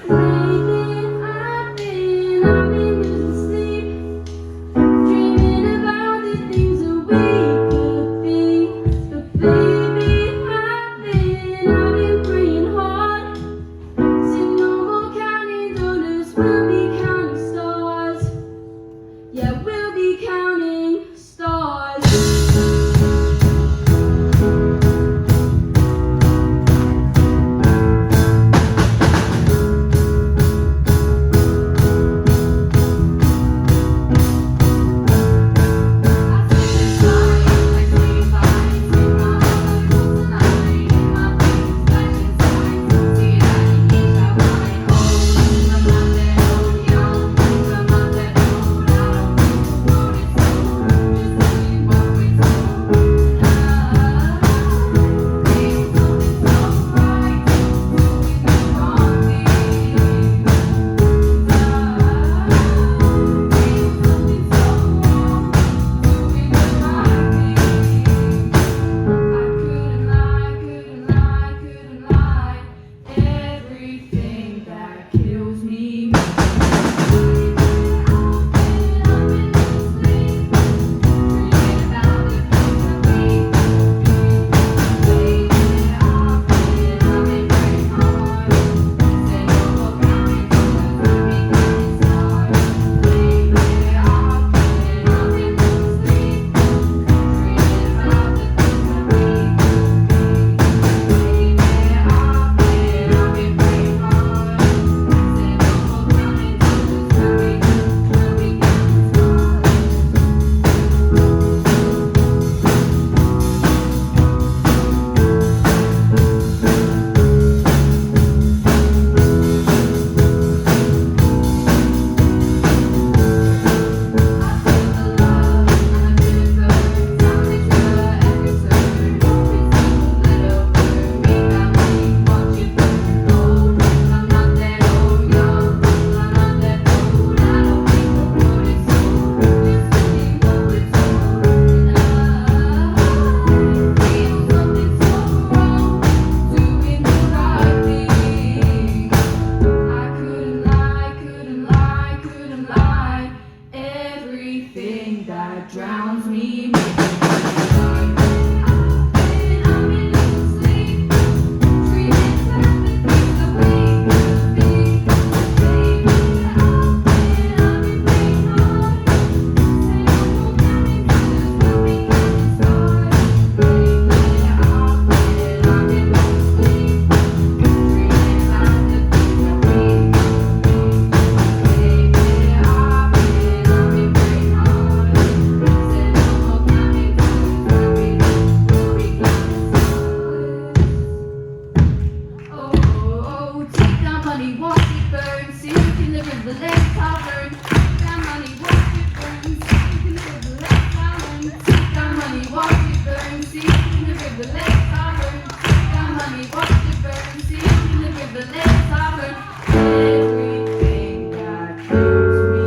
I've been losing sleep, dreaming about the things that we could be. But baby, I've been praying hard. Said no more counting dollars, we'll be counting stars. Yeah, we'll be counting stars. That drowns me. Money, watch it burn, see you can live in the left tavern. Take that money, watch it burn, see you can live in the left tavern. Take that money, watch it burn, see you can live in the left tavern. Take that money, watch it burn, see you can live in the left tavern. Everything that kills me.